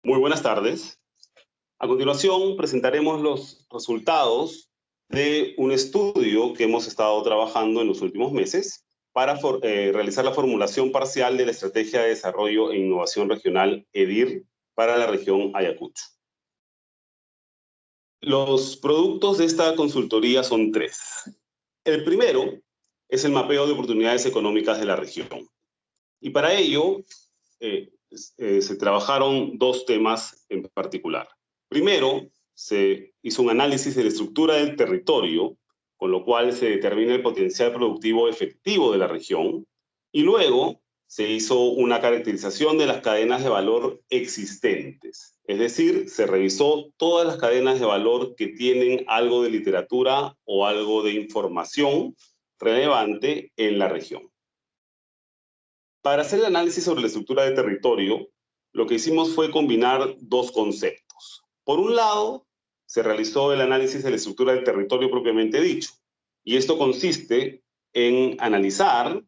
Muy buenas tardes. A continuación presentaremos los resultados de un estudio que hemos estado trabajando en los últimos meses para realizar la formulación parcial de la Estrategia de Desarrollo e Innovación Regional EDIR para la región Ayacucho. Los productos de esta consultoría son tres. El primero es el mapeo de oportunidades económicas de la región. Y para ello se trabajaron dos temas en particular. Primero, se hizo un análisis de la estructura del territorio, con lo cual se determina el potencial productivo efectivo de la región, y luego se hizo una caracterización de las cadenas de valor existentes. Es decir, se revisó todas las cadenas de valor que tienen algo de literatura o algo de información relevante en la región. Para hacer el análisis sobre la estructura de territorio, lo que hicimos fue combinar dos conceptos. Por un lado, se realizó el análisis de la estructura del territorio propiamente dicho, y esto consiste en analizar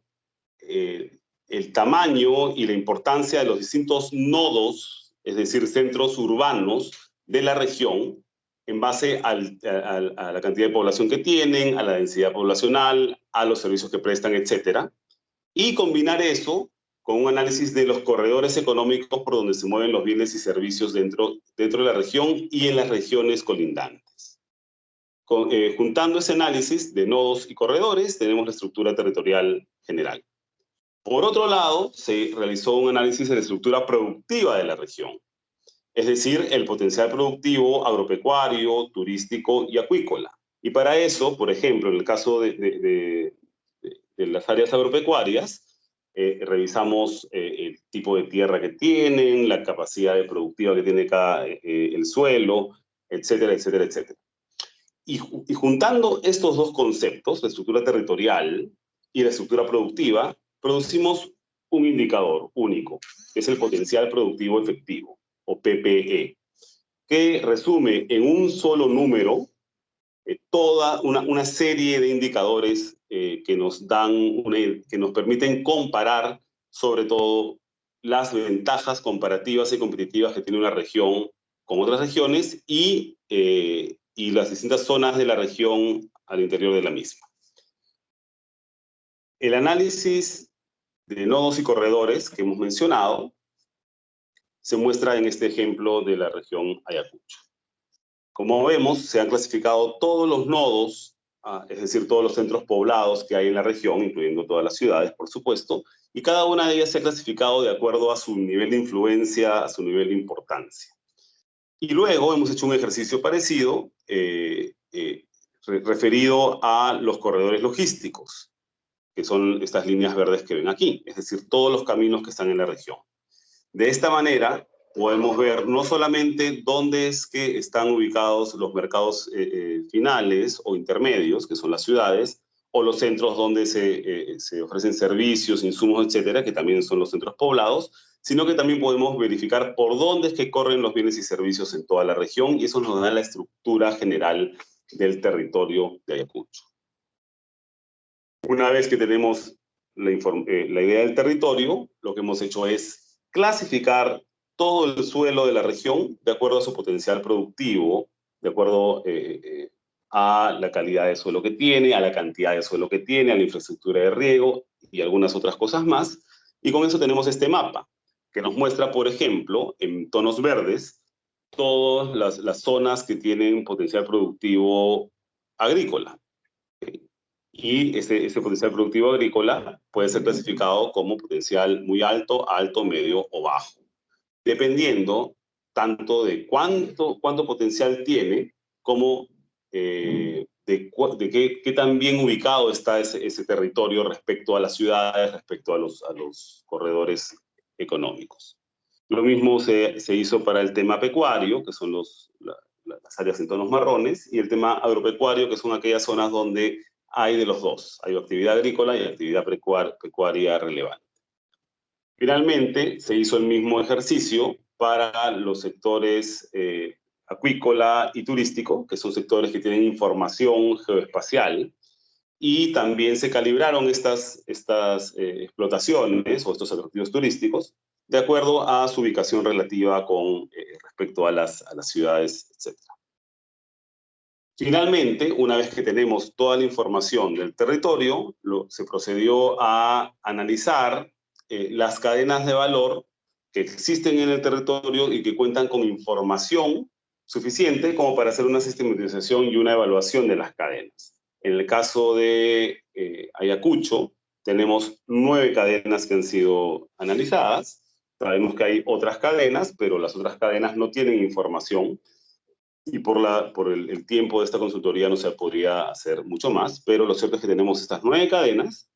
el tamaño y la importancia de los distintos nodos, es decir, centros urbanos de la región, en base a la cantidad de población que tienen, a la densidad poblacional, a los servicios que prestan, etc. Y combinar eso con un análisis de los corredores económicos por donde se mueven los bienes y servicios dentro de la región y en las regiones colindantes. Juntando ese análisis de nodos y corredores, tenemos la estructura territorial general. Por otro lado, se realizó un análisis de la estructura productiva de la región, es decir, el potencial productivo agropecuario, turístico y acuícola. Y para eso, por ejemplo, en el caso de las áreas agropecuarias, revisamos el tipo de tierra que tienen, la capacidad productiva que tiene el suelo, etcétera, etcétera, etcétera. Y juntando estos dos conceptos, la estructura territorial y la estructura productiva, producimos un indicador único, que es el potencial productivo efectivo, o PPE, que resume en un solo número toda una serie de indicadores que nos permiten comparar, sobre todo, las ventajas comparativas y competitivas que tiene una región con otras regiones y las distintas zonas de la región al interior de la misma. El análisis de nodos y corredores que hemos mencionado se muestra en este ejemplo de la región Ayacucho. Como vemos, se han clasificado todos los nodos, es decir, todos los centros poblados que hay en la región, incluyendo todas las ciudades, por supuesto, y cada una de ellas se ha clasificado de acuerdo a su nivel de influencia, a su nivel de importancia. Y luego hemos hecho un ejercicio parecido referido a los corredores logísticos, que son estas líneas verdes que ven aquí, es decir, todos los caminos que están en la región. De esta manera, podemos ver no solamente dónde es que están ubicados los mercados finales o intermedios, que son las ciudades, o los centros donde se ofrecen servicios, insumos, etcétera, que también son los centros poblados, sino que también podemos verificar por dónde es que corren los bienes y servicios en toda la región, y eso nos da la estructura general del territorio de Ayacucho. Una vez que tenemos la idea del territorio, lo que hemos hecho es clasificar todo el suelo de la región de acuerdo a su potencial productivo, de acuerdo a la calidad de suelo que tiene, a la cantidad de suelo que tiene, a la infraestructura de riego y algunas otras cosas más. Y con eso tenemos este mapa, que nos muestra, por ejemplo, en tonos verdes, todas las zonas que tienen potencial productivo agrícola. Y ese potencial productivo agrícola puede ser clasificado como potencial muy alto, alto, medio o bajo, dependiendo tanto de cuánto potencial tiene como de qué tan bien ubicado está ese territorio respecto a las ciudades, respecto a los corredores económicos. Lo mismo se hizo para el tema pecuario, que son las áreas en tonos marrones, y el tema agropecuario, que son aquellas zonas donde hay de los dos. Hay actividad agrícola y actividad pecuaria relevante. Finalmente, se hizo el mismo ejercicio para los sectores acuícola y turístico, que son sectores que tienen información geoespacial, y también se calibraron estas explotaciones o estos atractivos turísticos de acuerdo a su ubicación relativa con respecto a las ciudades, etc. Finalmente, una vez que tenemos toda la información del territorio, se procedió a analizar las cadenas de valor que existen en el territorio y que cuentan con información suficiente como para hacer una sistematización y una evaluación de las cadenas. En el caso de Ayacucho, tenemos 9 cadenas que han sido analizadas. Sabemos que hay otras cadenas, pero las otras cadenas no tienen información y por el tiempo de esta consultoría no se podría hacer mucho más, pero lo cierto es que tenemos estas 9 cadenas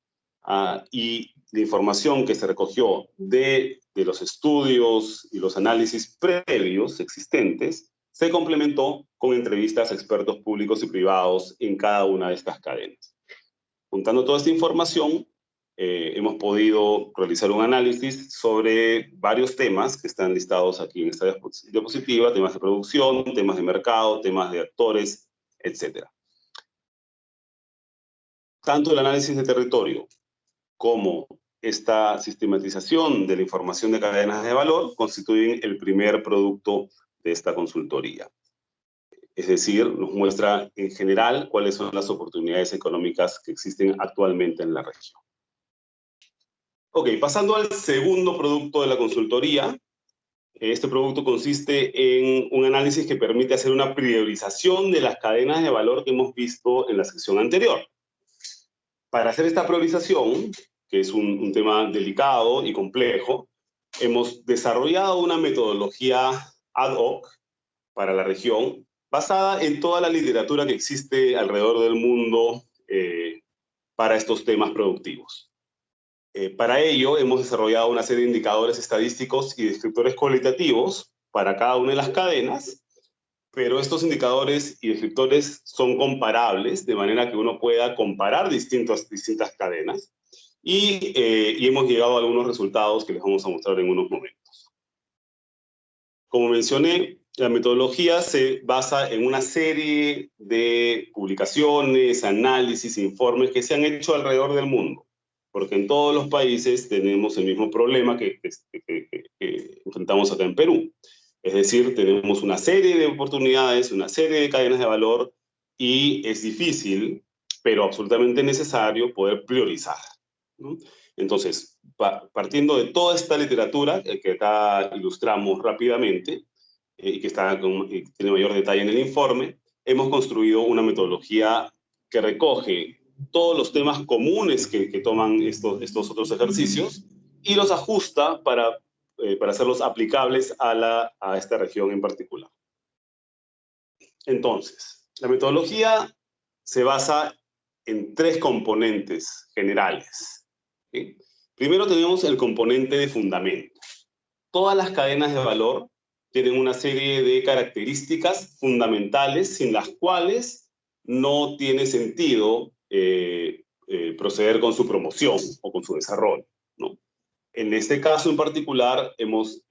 y la información que se recogió de los estudios y los análisis previos existentes se complementó con entrevistas a expertos públicos y privados en cada una de estas cadenas. Juntando toda esta información, hemos podido realizar un análisis sobre varios temas que están listados aquí en esta diapositiva, temas de producción, temas de mercado, temas de actores, etc. Tanto el análisis de territorio como esta sistematización de la información de cadenas de valor constituyen el primer producto de esta consultoría. Es decir, nos muestra en general cuáles son las oportunidades económicas que existen actualmente en la región. Ok, pasando al segundo producto de la consultoría. Este producto consiste en un análisis que permite hacer una priorización de las cadenas de valor que hemos visto en la sección anterior. Para hacer esta priorización, que es un tema delicado y complejo, hemos desarrollado una metodología ad hoc para la región, basada en toda la literatura que existe alrededor del mundo para estos temas productivos. Para ello, hemos desarrollado una serie de indicadores estadísticos y descriptores cualitativos para cada una de las cadenas, pero estos indicadores y descriptores son comparables, de manera que uno pueda comparar distintas cadenas, y hemos llegado a algunos resultados que les vamos a mostrar en unos momentos. Como mencioné, la metodología se basa en una serie de publicaciones, análisis, informes que se han hecho alrededor del mundo, porque en todos los países tenemos el mismo problema que enfrentamos acá en Perú. Es decir, tenemos una serie de oportunidades, una serie de cadenas de valor, y es difícil, pero absolutamente necesario, poder priorizar, ¿no? Entonces, partiendo de toda esta literatura que acá ilustramos rápidamente, y que tiene mayor detalle en el informe, hemos construido una metodología que recoge todos los temas comunes que toman estos otros ejercicios y los ajusta para hacerlos aplicables a esta región en particular. Entonces, la metodología se basa en 3 componentes generales, ¿sí? Primero tenemos el componente de fundamentos. Todas las cadenas de valor tienen una serie de características fundamentales sin las cuales no tiene sentido proceder con su promoción o con su desarrollo, ¿no? En este caso en particular hemos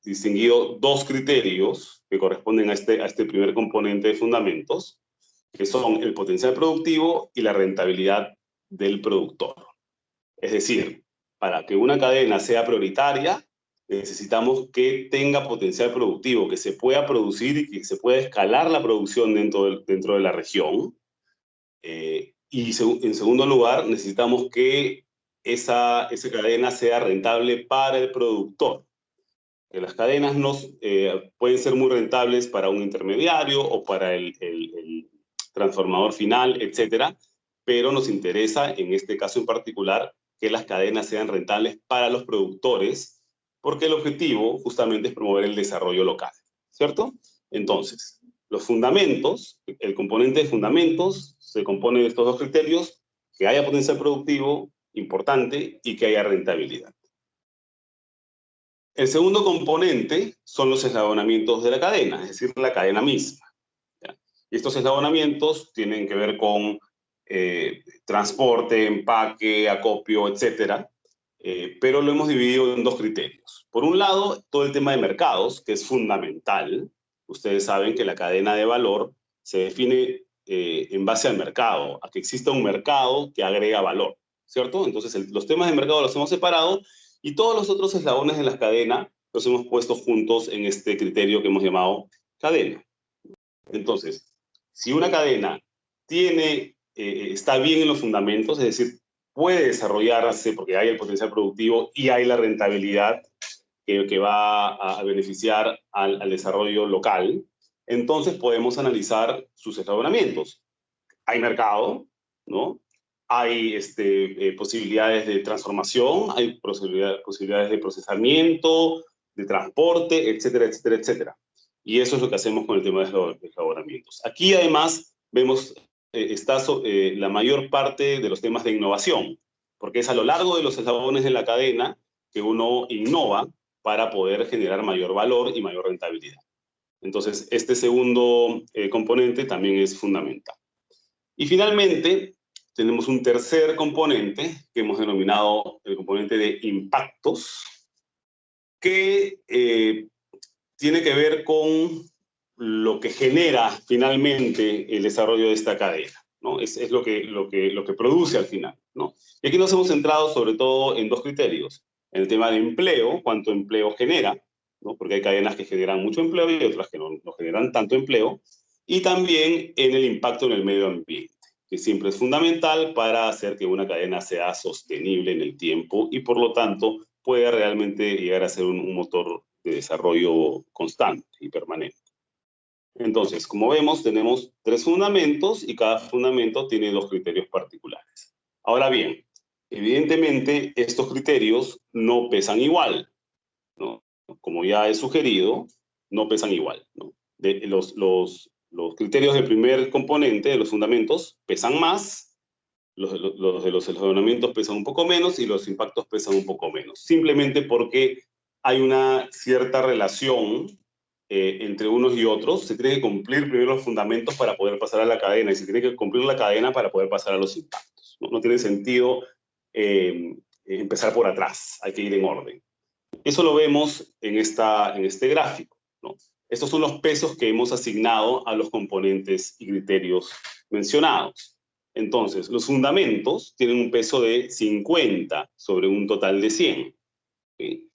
distinguido 2 criterios que corresponden a este primer componente de fundamentos, que son el potencial productivo y la rentabilidad del productor. Es decir, para que una cadena sea prioritaria, necesitamos que tenga potencial productivo, que se pueda producir y que se pueda escalar la producción dentro de la región. Y en segundo lugar, necesitamos que esa cadena sea rentable para el productor. Las cadenas pueden ser muy rentables para un intermediario o para el transformador final, etcétera, pero nos interesa, en este caso en particular, que las cadenas sean rentables para los productores, porque el objetivo justamente es promover el desarrollo local, ¿cierto? Entonces, los fundamentos, el componente de fundamentos se compone de estos 2 criterios: que haya potencial productivo importante y que haya rentabilidad. El segundo componente son los eslabonamientos de la cadena, es decir, la cadena misma, ¿ya? Y estos eslabonamientos tienen que ver con transporte, empaque, acopio, etcétera, pero lo hemos dividido en 2 criterios. Por un lado, todo el tema de mercados, que es fundamental. Ustedes saben que la cadena de valor se define en base al mercado, a que exista un mercado que agrega valor, ¿cierto? Entonces, los temas de mercado los hemos separado, y todos los otros eslabones de la cadena los hemos puesto juntos en este criterio que hemos llamado cadena. Entonces, si una cadena está bien en los fundamentos, es decir, puede desarrollarse porque hay el potencial productivo y hay la rentabilidad que va a beneficiar al desarrollo local, entonces podemos analizar sus eslabonamientos. Hay mercado, ¿no? Hay posibilidades de transformación, hay posibilidades de procesamiento, de transporte, etcétera, etcétera, etcétera. Y eso es lo que hacemos con el tema de los eslabonamientos. Aquí además vemos la mayor parte de los temas de innovación, porque es a lo largo de los eslabones de la cadena que uno innova para poder generar mayor valor y mayor rentabilidad. Entonces, este segundo componente también es fundamental. Y finalmente, tenemos un tercer componente que hemos denominado el componente de impactos, que tiene que ver con lo que genera finalmente el desarrollo de esta cadena, ¿no? Es lo que produce al final, ¿no? Y aquí nos hemos centrado sobre todo en dos criterios. En el tema de empleo, cuánto empleo genera, ¿no? Porque hay cadenas que generan mucho empleo y otras que no generan tanto empleo. Y también en el impacto en el medio ambiente, que siempre es fundamental para hacer que una cadena sea sostenible en el tiempo y por lo tanto pueda realmente llegar a ser un motor de desarrollo constante y permanente. Entonces, como vemos, tenemos tres fundamentos y cada fundamento tiene dos criterios particulares. Ahora bien, evidentemente estos criterios no pesan igual, ¿no? Como ya he sugerido, no pesan igual, ¿no? Los criterios del primer componente, de los fundamentos, pesan más, los de los eslabonamientos pesan un poco menos y los impactos pesan un poco menos. Simplemente porque hay una cierta relación entre unos y otros. Se tiene que cumplir primero los fundamentos para poder pasar a la cadena y se tiene que cumplir la cadena para poder pasar a los impactos. No tiene sentido empezar por atrás, hay que ir en orden. Eso lo vemos en este gráfico, ¿no? Estos son los pesos que hemos asignado a los componentes y criterios mencionados. Entonces, los fundamentos tienen un peso de 50 sobre un total de 100. ¿Sí?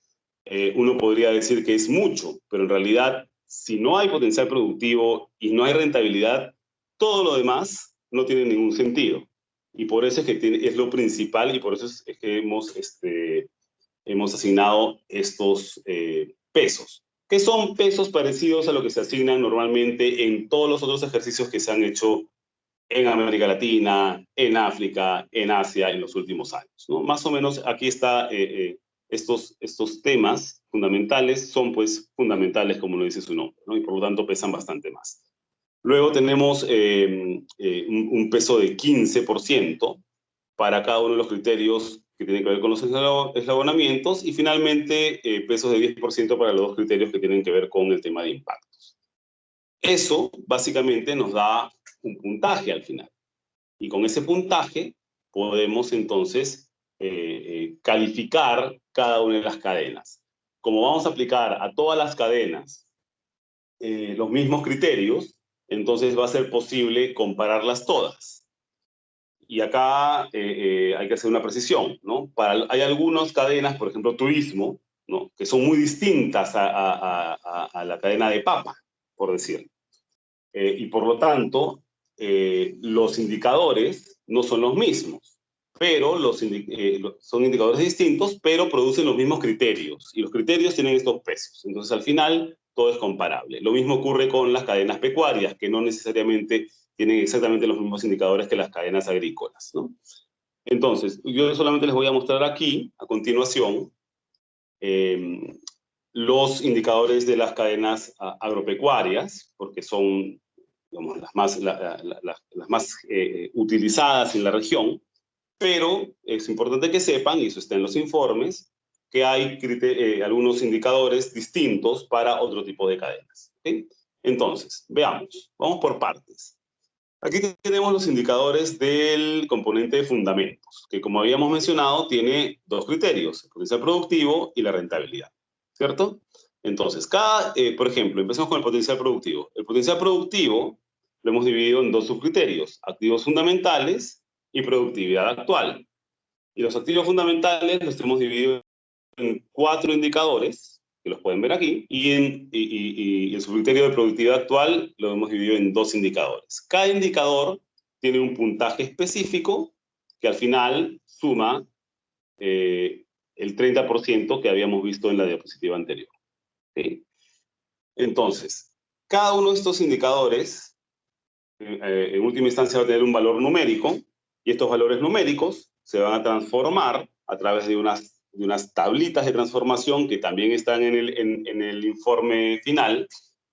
Uno podría decir que es mucho, pero en realidad, si no hay potencial productivo y no hay rentabilidad, todo lo demás no tiene ningún sentido. Y por eso es que es lo principal y por eso es que hemos asignado estos pesos, que son pesos parecidos a lo que se asignan normalmente en todos los otros ejercicios que se han hecho en América Latina, en África, en Asia en los últimos años, ¿no? Más o menos aquí está, estos temas fundamentales son pues fundamentales como lo dice su nombre, ¿no? Y por lo tanto pesan bastante más. Luego tenemos un peso de 15% para cada uno de los criterios que tienen que ver con los eslabonamientos y finalmente pesos de 10% para los dos criterios que tienen que ver con el tema de impactos. Eso básicamente nos da un puntaje al final. Y con ese puntaje podemos entonces calificar cada una de las cadenas. Como vamos a aplicar a todas las cadenas los mismos criterios, entonces va a ser posible compararlas todas. Y acá hay que hacer una precisión, ¿no? Hay algunas cadenas, por ejemplo, turismo, ¿no? Que son muy distintas a la cadena de papa, por decir. Y por lo tanto, los indicadores no son los mismos, pero son indicadores distintos, pero producen los mismos criterios. Y los criterios tienen estos pesos. Entonces, al final, todo es comparable. Lo mismo ocurre con las cadenas pecuarias, que no necesariamente tienen exactamente los mismos indicadores que las cadenas agrícolas, ¿no? Entonces, yo solamente les voy a mostrar aquí, a continuación, los indicadores de las cadenas agropecuarias, porque son, digamos, las más utilizadas en la región, pero es importante que sepan, y eso está en los informes, que hay algunos indicadores distintos para otro tipo de cadenas. ¿Sí? Entonces, veamos, vamos por partes. Aquí tenemos los indicadores del componente de fundamentos, que como habíamos mencionado, tiene dos criterios, el potencial productivo y la rentabilidad, ¿cierto? Entonces, por ejemplo, empezamos con el potencial productivo. El potencial productivo lo hemos dividido en dos subcriterios, activos fundamentales y productividad actual. Y los activos fundamentales los hemos dividido en 4 indicadores, que los pueden ver aquí, y el subcriterio de productividad actual lo hemos dividido en 2 indicadores. Cada indicador tiene un puntaje específico que al final suma el 30% que habíamos visto en la diapositiva anterior. ¿Okay? Entonces, cada uno de estos indicadores, en última instancia, va a tener un valor numérico, y estos valores numéricos se van a transformar a través de unas tablitas de transformación que también están en el informe final,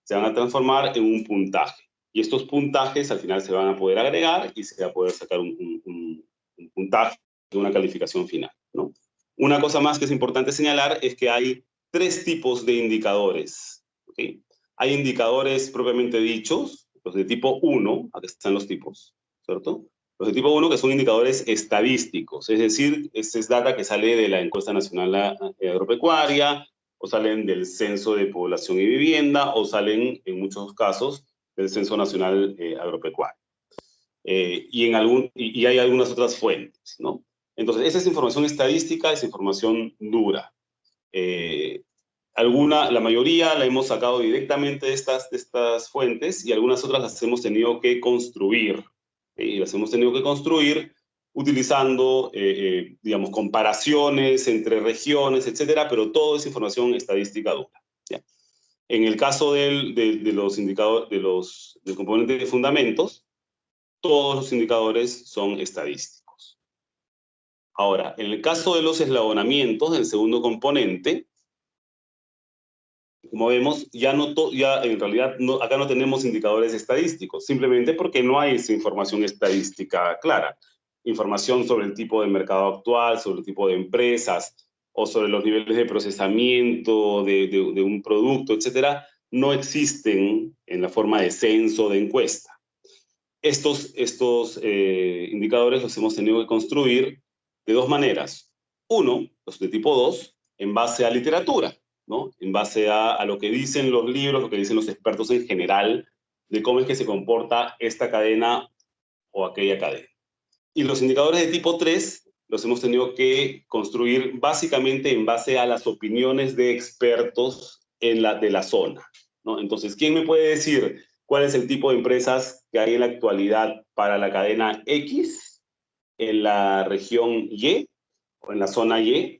se van a transformar en un puntaje. Y estos puntajes al final se van a poder agregar y se va a poder sacar un puntaje de una calificación final, ¿no? Una cosa más que es importante señalar es que hay 3 tipos de indicadores, ¿okay? Hay indicadores propiamente dichos, los de tipo 1, aquí están los tipos, ¿cierto? Los de tipo 1 que son indicadores estadísticos, es decir, este es data que sale de la encuesta nacional agropecuaria, o salen del censo de población y vivienda, o salen, en muchos casos, del censo nacional agropecuario. Y hay algunas otras fuentes, ¿no? Entonces, esa es información estadística, es información dura. La mayoría la hemos sacado directamente de estas fuentes, y algunas otras las hemos tenido que construir. Y las hemos tenido que construir utilizando, digamos, comparaciones entre regiones, etcétera, pero todo es información estadística dura, ¿ya? En el caso de los indicadores, del componente de fundamentos, todos los indicadores son estadísticos. Ahora, en el caso de los eslabonamientos del segundo componente, como vemos, ya en realidad acá no tenemos indicadores estadísticos, simplemente porque no hay esa información estadística clara. Información sobre el tipo de mercado actual, sobre el tipo de empresas, o sobre los niveles de procesamiento de un producto, etcétera, no existen en la forma de censo, de encuesta. Estos indicadores los hemos tenido que construir de 2 maneras. Uno, los de tipo 2, en base a literatura, ¿no? En base a lo que dicen los libros, lo que dicen los expertos en general, de cómo es que se comporta esta cadena o aquella cadena. Y los indicadores de tipo 3 los hemos tenido que construir básicamente en base a las opiniones de expertos de la zona, ¿no? Entonces, ¿quién me puede decir cuál es el tipo de empresas que hay en la actualidad para la cadena X, en la región Y o en la zona Y?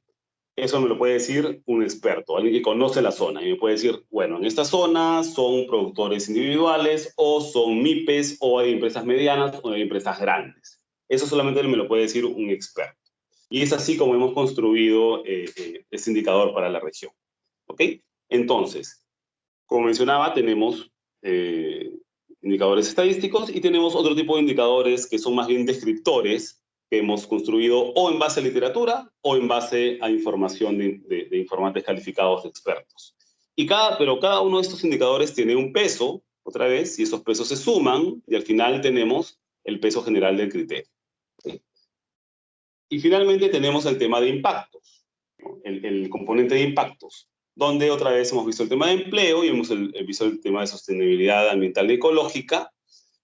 Eso me lo puede decir un experto, alguien que conoce la zona, y me puede decir, bueno, en esta zona son productores individuales, o son MIPES, o hay empresas medianas, o hay empresas grandes. Eso solamente me lo puede decir un experto. Y es así como hemos construido este indicador para la región. ¿Ok? Entonces, como mencionaba, tenemos indicadores estadísticos y tenemos otro tipo de indicadores que son más bien descriptores, que hemos construido o en base a literatura o en base a información de informantes calificados de expertos. Pero cada uno de estos indicadores tiene un peso, otra vez, y esos pesos se suman y al final tenemos el peso general del criterio. ¿Sí? Y finalmente tenemos el tema de impactos, ¿no? El componente de impactos, donde otra vez hemos visto el tema de empleo y hemos visto el tema de sostenibilidad ambiental y ecológica,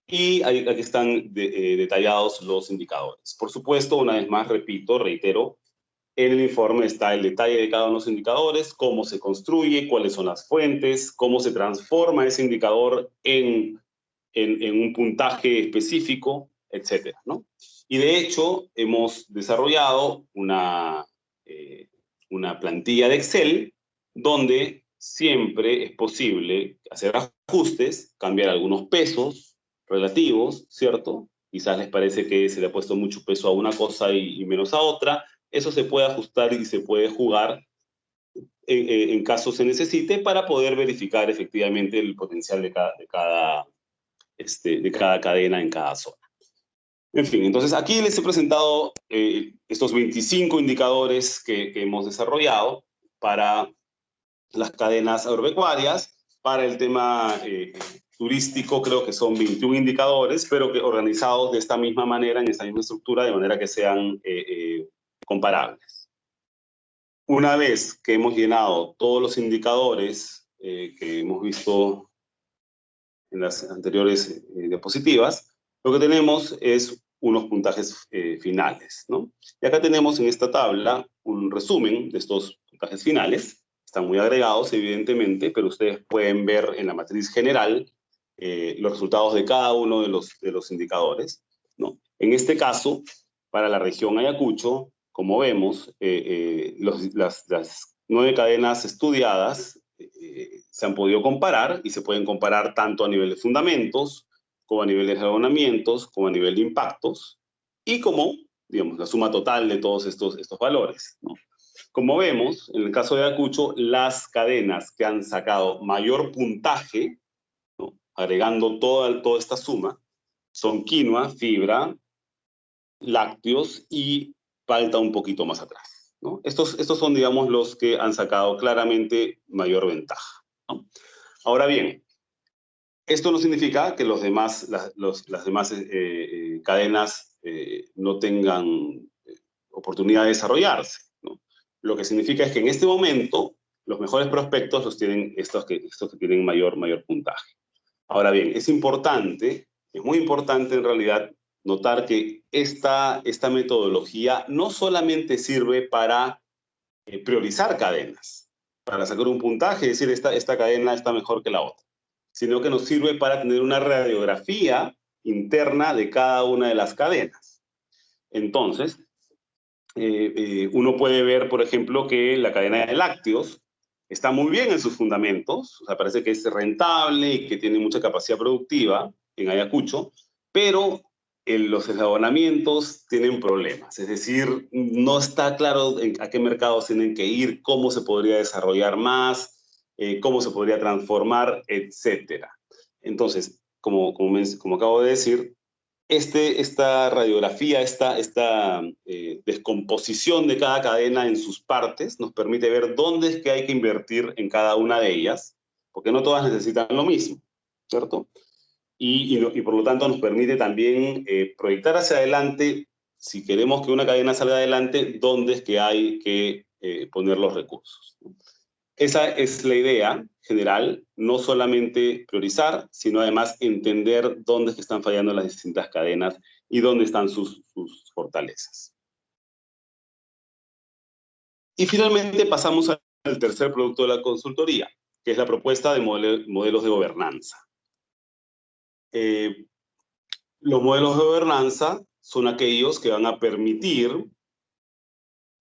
y aquí están detallados los indicadores. Por supuesto, una vez más, reitero, en el informe está el detalle de cada uno de los indicadores, cómo se construye, cuáles son las fuentes, cómo se transforma ese indicador en un puntaje específico, etcétera, ¿no? Y de hecho, hemos desarrollado una plantilla de Excel donde siempre es posible hacer ajustes, cambiar algunos pesos relativos, ¿cierto? Quizás les parece que se le ha puesto mucho peso a una cosa y menos a otra. Eso se puede ajustar y se puede jugar en caso se necesite, para poder verificar efectivamente el potencial de cada cadena en cada zona. En fin, entonces aquí les he presentado estos 25 indicadores que hemos desarrollado para las cadenas agropecuarias. Para el tema turístico creo que son 21 indicadores, pero que organizados de esta misma manera, en esta misma estructura, de manera que sean comparables. Una vez que hemos llenado todos los indicadores que hemos visto en las anteriores diapositivas, lo que tenemos es unos puntajes finales, ¿no? Y acá tenemos en esta tabla un resumen de estos puntajes finales. están muy agregados, evidentemente, pero ustedes pueden ver en la matriz general los resultados de cada uno de los indicadores, ¿no? En este caso, para la región Ayacucho, como vemos, las 9 cadenas estudiadas se han podido comparar y se pueden comparar tanto a nivel de fundamentos, como a nivel de eslabonamientos, como a nivel de impactos, y como, digamos, la suma total de todos estos valores, ¿no? Como vemos, en el caso de Ayacucho, las cadenas que han sacado mayor puntaje, ¿no?, agregando toda esta suma, son quinoa, fibra, lácteos y palta un poquito más atrás, ¿no? Estos son, digamos, los que han sacado claramente mayor ventaja, ¿no? Ahora bien, esto no significa que las demás cadenas no tengan oportunidad de desarrollarse, ¿no? Lo que significa es que en este momento los mejores prospectos los tienen estos que tienen mayor puntaje. Ahora bien, es muy importante en realidad notar que esta metodología no solamente sirve para priorizar cadenas, para sacar un puntaje, es decir, esta cadena está mejor que la otra, sino que nos sirve para tener una radiografía interna de cada una de las cadenas. Entonces, uno puede ver, por ejemplo, que la cadena de lácteos está muy bien en sus fundamentos, o sea, parece que es rentable y que tiene mucha capacidad productiva en Ayacucho, pero los eslabonamientos tienen problemas, es decir, no está claro a qué mercados tienen que ir, cómo se podría desarrollar más, cómo se podría transformar, etcétera. Entonces, como acabo de decir, esta radiografía, esta descomposición de cada cadena en sus partes nos permite ver dónde es que hay que invertir en cada una de ellas, porque no todas necesitan lo mismo, ¿cierto? Y por lo tanto nos permite también proyectar hacia adelante, si queremos que una cadena salga adelante, dónde es que hay que poner los recursos. Esa es la idea general, no solamente priorizar, sino además entender dónde es que están fallando las distintas cadenas y dónde están sus fortalezas. Y finalmente pasamos al tercer producto de la consultoría, que es la propuesta de modelos de gobernanza. Los modelos de gobernanza son aquellos que van a permitir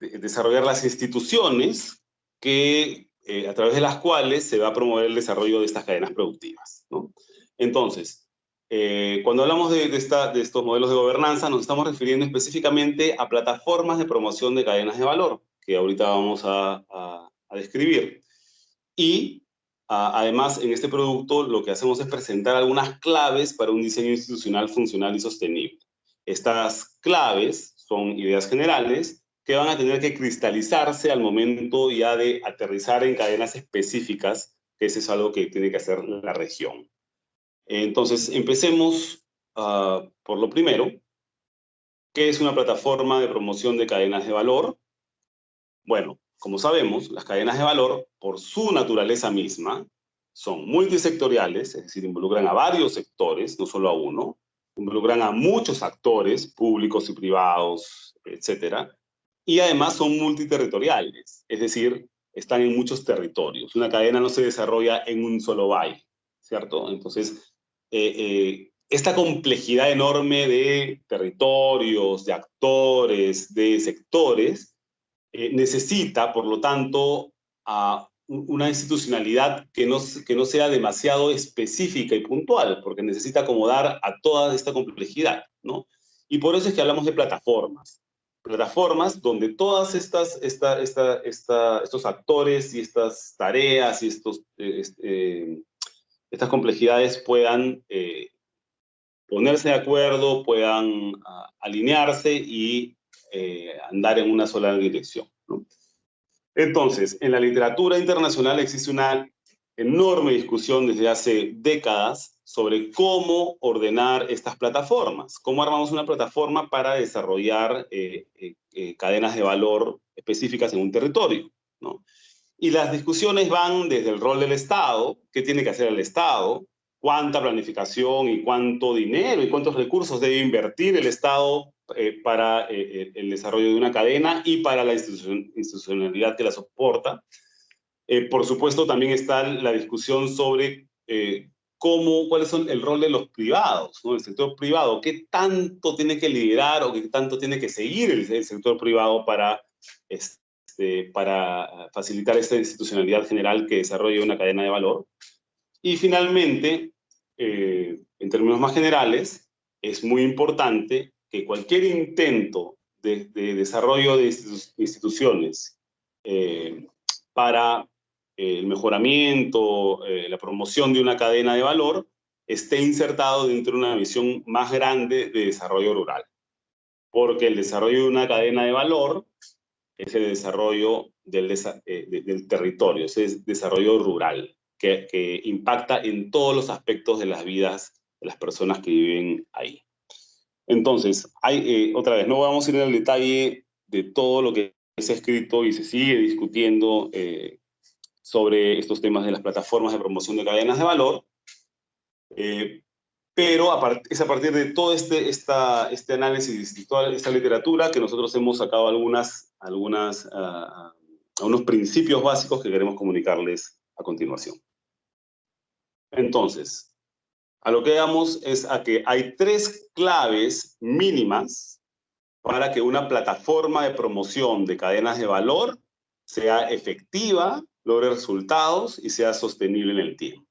desarrollar las instituciones que, a través de las cuales se va a promover el desarrollo de estas cadenas productivas, ¿no? Entonces, cuando hablamos de estos modelos de gobernanza, nos estamos refiriendo específicamente a plataformas de promoción de cadenas de valor, que ahorita vamos a describir. Y además, en este producto lo que hacemos es presentar algunas claves para un diseño institucional funcional y sostenible. Estas claves son ideas generales que van a tener que cristalizarse al momento ya de aterrizar en cadenas específicas, que eso es algo que tiene que hacer la región. Entonces, empecemos por lo primero. ¿Qué es una plataforma de promoción de cadenas de valor? Bueno, como sabemos, las cadenas de valor, por su naturaleza misma, son multisectoriales, es decir, involucran a varios sectores, no solo a uno, involucran a muchos actores, públicos y privados, etcétera, y además son multiterritoriales, es decir, están en muchos territorios. Una cadena no se desarrolla en un solo valle, ¿cierto? Entonces, esta complejidad enorme de territorios, de actores, de sectores, necesita, por lo tanto, una institucionalidad que no sea demasiado específica y puntual, porque necesita acomodar a toda esta complejidad, ¿no? Y por eso es que hablamos de plataformas. Plataformas donde todas estos actores y estas tareas y estas complejidades puedan ponerse de acuerdo, puedan alinearse y andar en una sola dirección, ¿no? Entonces, en la literatura internacional existe una enorme discusión desde hace décadas sobre cómo ordenar estas plataformas, cómo armamos una plataforma para desarrollar cadenas de valor específicas en un territorio, ¿no? Y las discusiones van desde el rol del Estado, qué tiene que hacer el Estado, cuánta planificación y cuánto dinero y cuántos recursos debe invertir el Estado para el desarrollo de una cadena y para la institucionalidad que la soporta, Por supuesto, también está la discusión sobre cuál es el rol de los privados, ¿no? El sector privado, qué tanto tiene que liderar o qué tanto tiene que seguir el sector privado para facilitar esta institucionalidad general que desarrolle una cadena de valor. Y finalmente, en términos más generales, es muy importante que cualquier intento de desarrollo de instituciones para el mejoramiento, la promoción de una cadena de valor, esté insertado dentro de una visión más grande de desarrollo rural. Porque el desarrollo de una cadena de valor es el desarrollo del territorio, es el desarrollo rural, que impacta en todos los aspectos de las vidas de las personas que viven ahí. Entonces, otra vez, no vamos a ir en el detalle de todo lo que se ha escrito y se sigue discutiendo sobre estos temas de las plataformas de promoción de cadenas de valor, pero es a partir de todo este análisis y toda esta literatura que nosotros hemos sacado algunos principios básicos que queremos comunicarles a continuación. Entonces, a lo que vamos es a que hay 3 claves mínimas para que una plataforma de promoción de cadenas de valor sea efectiva, logre resultados y sea sostenible en el tiempo.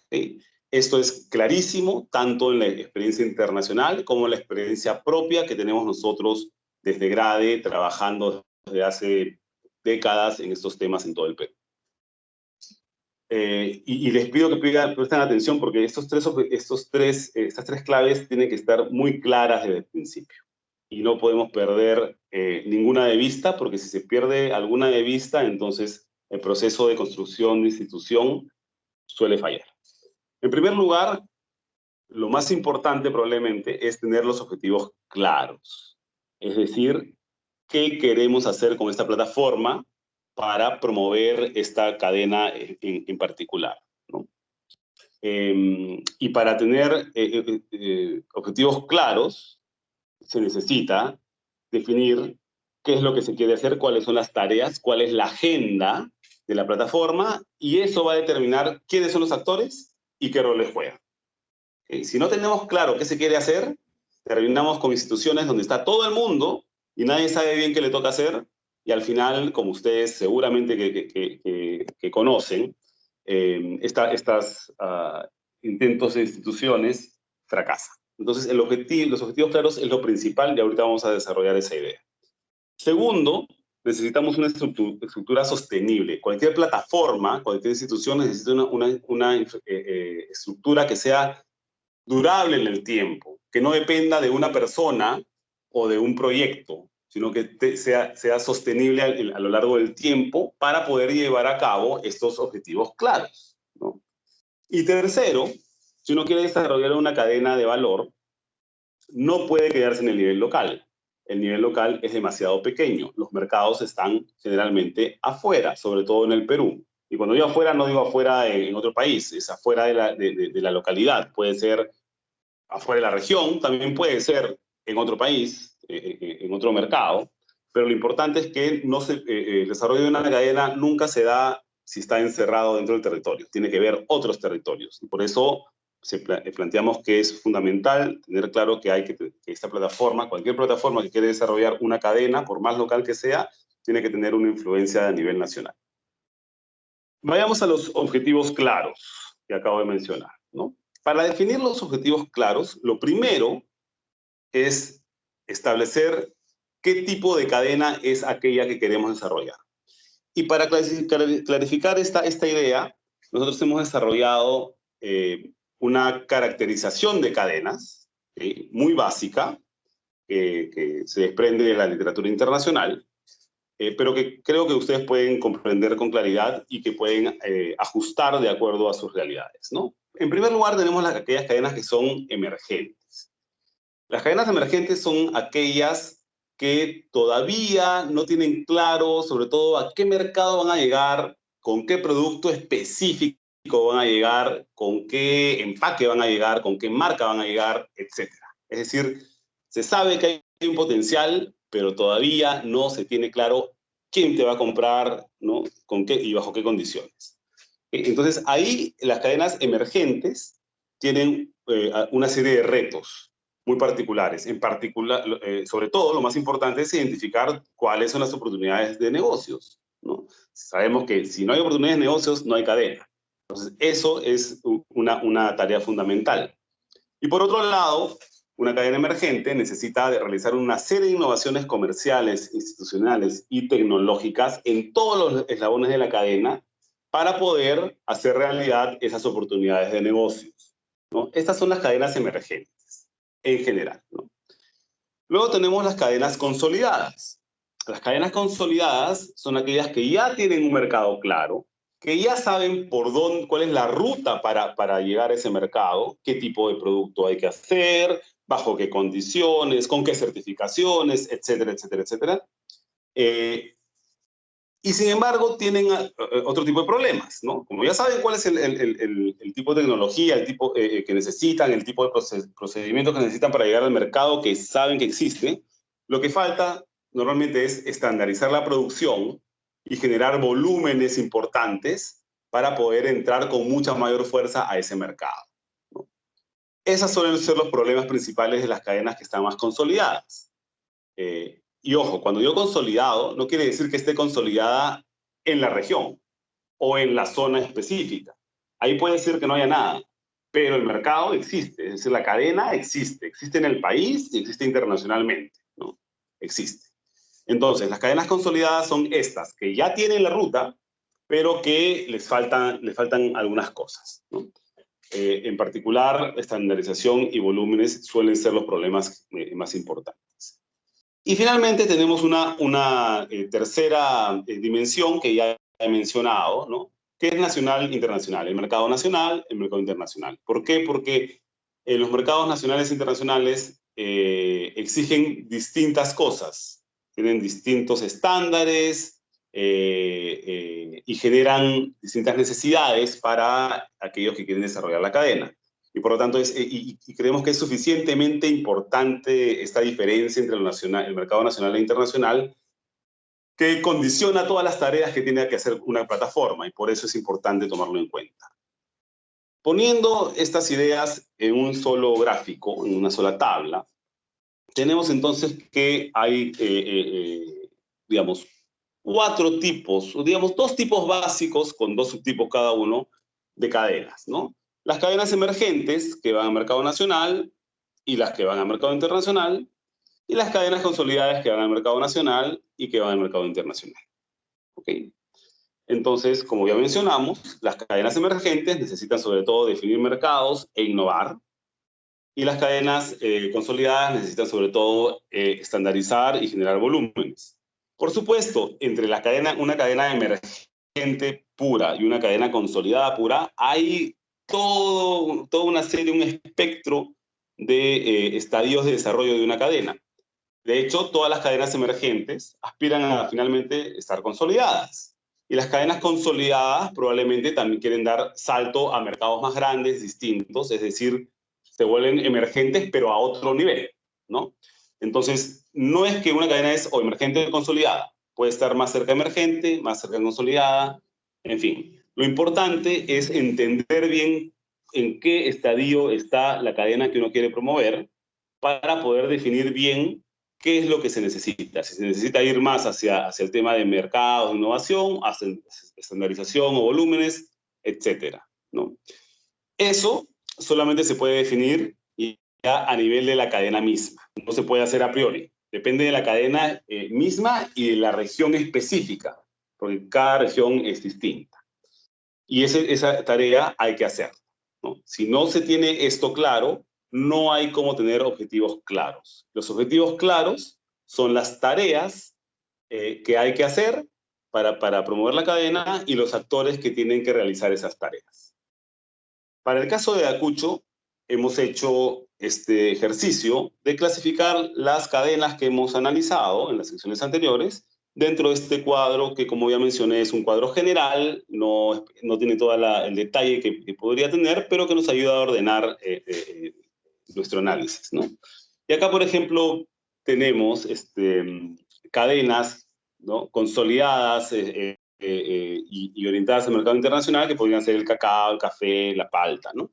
¿Okay? Esto es clarísimo, tanto en la experiencia internacional como en la experiencia propia que tenemos nosotros desde GRADE, trabajando desde hace décadas en estos temas en todo el Perú. Y les pido que presten atención porque estas 3 claves tienen que estar muy claras desde el principio. Y no podemos perder ninguna de vista, porque si se pierde alguna de vista, entonces el proceso de construcción de institución suele fallar. En primer lugar, lo más importante probablemente es tener los objetivos claros. Es decir, ¿qué queremos hacer con esta plataforma para promover esta cadena en particular, ¿no? Y para tener objetivos claros, se necesita definir qué es lo que se quiere hacer, cuáles son las tareas, cuál es la agenda de la plataforma, y eso va a determinar quiénes son los actores y qué roles juegan. Si no tenemos claro qué se quiere hacer, terminamos con instituciones donde está todo el mundo y nadie sabe bien qué le toca hacer, y al final, como ustedes seguramente que conocen, estos intentos de instituciones fracasan. Entonces, los objetivos claros es lo principal y ahorita vamos a desarrollar esa idea. Segundo, necesitamos una estructura sostenible. Cualquier plataforma, cualquier institución necesita una estructura que sea durable en el tiempo, que no dependa de una persona o de un proyecto, sino que sea sostenible a lo largo del tiempo para poder llevar a cabo estos objetivos claros, ¿no? Y tercero, si uno quiere desarrollar una cadena de valor, no puede quedarse en el nivel local. El nivel local es demasiado pequeño. Los mercados están generalmente afuera, sobre todo en el Perú. Y cuando digo afuera, no digo afuera en otro país, es afuera de la localidad. Puede ser afuera de la región, también puede ser en otro país, en otro mercado, pero lo importante es que el desarrollo de una cadena nunca se da si está encerrado dentro del territorio, tiene que ver otros territorios. Y por eso planteamos que es fundamental tener claro que esta plataforma, cualquier plataforma que quiere desarrollar una cadena, por más local que sea, tiene que tener una influencia a nivel nacional. Vayamos a los objetivos claros que acabo de mencionar, ¿no? Para definir los objetivos claros, lo primero es establecer qué tipo de cadena es aquella que queremos desarrollar. Y para clarificar esta idea, nosotros hemos desarrollado una caracterización de cadenas, ¿sí?, muy básica, que se desprende de la literatura internacional, pero que creo que ustedes pueden comprender con claridad y que pueden ajustar de acuerdo a sus realidades, ¿no? En primer lugar, tenemos aquellas cadenas que son emergentes. Las cadenas emergentes son aquellas que todavía no tienen claro, sobre todo, a qué mercado van a llegar, con qué producto específico van a llegar, con qué empaque van a llegar, con qué marca van a llegar, etc. Es decir, se sabe que hay un potencial, pero todavía no se tiene claro quién te va a comprar, ¿no? Con qué y bajo qué condiciones. Entonces, ahí las cadenas emergentes tienen una serie de retos muy particulares. En particular, sobre todo, lo más importante es identificar cuáles son las oportunidades de negocios, ¿no? Sabemos que si no hay oportunidades de negocios, no hay cadena. Entonces, eso es una tarea fundamental. Y por otro lado, una cadena emergente necesita de realizar una serie de innovaciones comerciales, institucionales y tecnológicas en todos los eslabones de la cadena para poder hacer realidad esas oportunidades de negocios, ¿no? Estas son las cadenas emergentes en general, ¿no? Luego tenemos las cadenas consolidadas. Las cadenas consolidadas son aquellas que ya tienen un mercado claro, que ya saben por dónde, cuál es la ruta para llegar a ese mercado, qué tipo de producto hay que hacer, bajo qué condiciones, con qué certificaciones, etcétera, etcétera, etcétera. Eh, y sin embargo tienen otro tipo de problemas, ¿no? Como ya saben cuál es el tipo de tecnología, el tipo que necesitan, el tipo de procedimientos que necesitan para llegar al mercado que saben que existe, lo que falta normalmente es estandarizar la producción y generar volúmenes importantes para poder entrar con mucha mayor fuerza a ese mercado, ¿no? Esos suelen ser los problemas principales de las cadenas que están más consolidadas. Y ojo, cuando digo consolidado, no quiere decir que esté consolidada en la región o en la zona específica. Ahí puede ser que no haya nada, pero el mercado existe, es decir, la cadena existe, existe en el país y existe internacionalmente, ¿no? Existe. Entonces, las cadenas consolidadas son estas, que ya tienen la ruta, pero que les faltan algunas cosas, ¿no? En particular, estandarización y volúmenes suelen ser los problemas más importantes. Y finalmente tenemos una tercera dimensión que ya he mencionado, ¿no? Que es nacional e internacional. El mercado nacional, el mercado internacional. ¿Por qué? Porque los mercados nacionales e internacionales exigen distintas cosas, tienen distintos estándares y generan distintas necesidades para aquellos que quieren desarrollar la cadena. Y por lo tanto, creemos que es suficientemente importante esta diferencia entre el mercado nacional e internacional que condiciona todas las tareas que tiene que hacer una plataforma y por eso es importante tomarlo en cuenta. Poniendo estas ideas en un solo gráfico, en una sola tabla, tenemos entonces que hay, digamos, cuatro tipos, o digamos, dos tipos básicos con dos subtipos cada uno de cadenas, ¿no? Las cadenas emergentes que van al mercado nacional y las que van al mercado internacional, y las cadenas consolidadas que van al mercado nacional y que van al mercado internacional. ¿Ok? Entonces, como ya mencionamos, las cadenas emergentes necesitan sobre todo definir mercados e innovar, y las cadenas consolidadas necesitan sobre todo estandarizar y generar volúmenes. Por supuesto, entre una cadena emergente pura y una cadena consolidada pura, hay toda una serie, un espectro de estadios de desarrollo de una cadena. De hecho, todas las cadenas emergentes aspiran a finalmente estar consolidadas. Y las cadenas consolidadas probablemente también quieren dar salto a mercados más grandes, distintos, es decir, se vuelven emergentes pero a otro nivel, ¿no? Entonces, no es que una cadena es o emergente o consolidada. Puede estar más cerca emergente, más cerca consolidada, en fin. Lo importante es entender bien en qué estadio está la cadena que uno quiere promover para poder definir bien qué es lo que se necesita. Si se necesita ir más hacia el tema de mercado, innovación, hacia estandarización o volúmenes, etcétera, ¿no? Eso solamente se puede definir ya a nivel de la cadena misma. No se puede hacer a priori. Depende de la cadena misma y de la región específica, porque cada región es distinta. Y esa tarea hay que hacer, ¿no? Si no se tiene esto claro, no hay cómo tener objetivos claros. Los objetivos claros son las tareas que hay que hacer para promover la cadena y los actores que tienen que realizar esas tareas. Para el caso de Ayacucho, hemos hecho este ejercicio de clasificar las cadenas que hemos analizado en las secciones anteriores dentro de este cuadro que, como ya mencioné, es un cuadro general, no tiene todo el detalle que podría tener, pero que nos ayuda a ordenar nuestro análisis, ¿no? Y acá, por ejemplo, tenemos cadenas ¿no? Consolidadas y orientadas al mercado internacional, que podrían ser el cacao, el café, la palta, ¿no?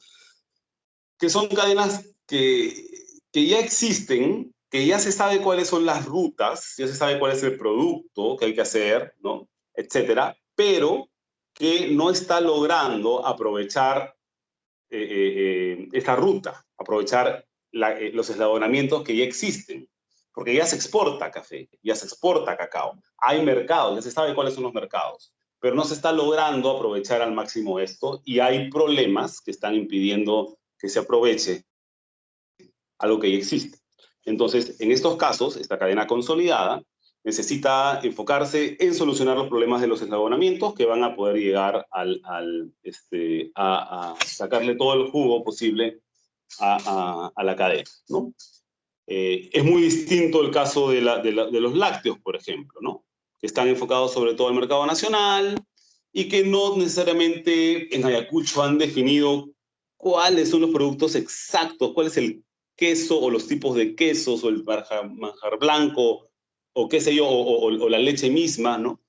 Que son cadenas que ya existen, que ya se sabe cuáles son las rutas, ya se sabe cuál es el producto que hay que hacer, ¿no? Etcétera, pero que no está logrando aprovechar esta ruta, aprovechar los eslabonamientos que ya existen, porque ya se exporta café, ya se exporta cacao, hay mercados, ya se sabe cuáles son los mercados, pero no se está logrando aprovechar al máximo esto y hay problemas que están impidiendo que se aproveche algo que ya existe. Entonces, en estos casos, esta cadena consolidada necesita enfocarse en solucionar los problemas de los eslabonamientos que van a poder llegar a sacarle todo el jugo posible a la cadena, ¿no? Es muy distinto el caso de los lácteos, por ejemplo, ¿no? Que están enfocados sobre todo al mercado nacional y que no necesariamente en Ayacucho han definido cuáles son los productos exactos, cuál es el queso o los tipos de quesos o el manjar blanco o qué sé yo, o la leche misma, ¿no?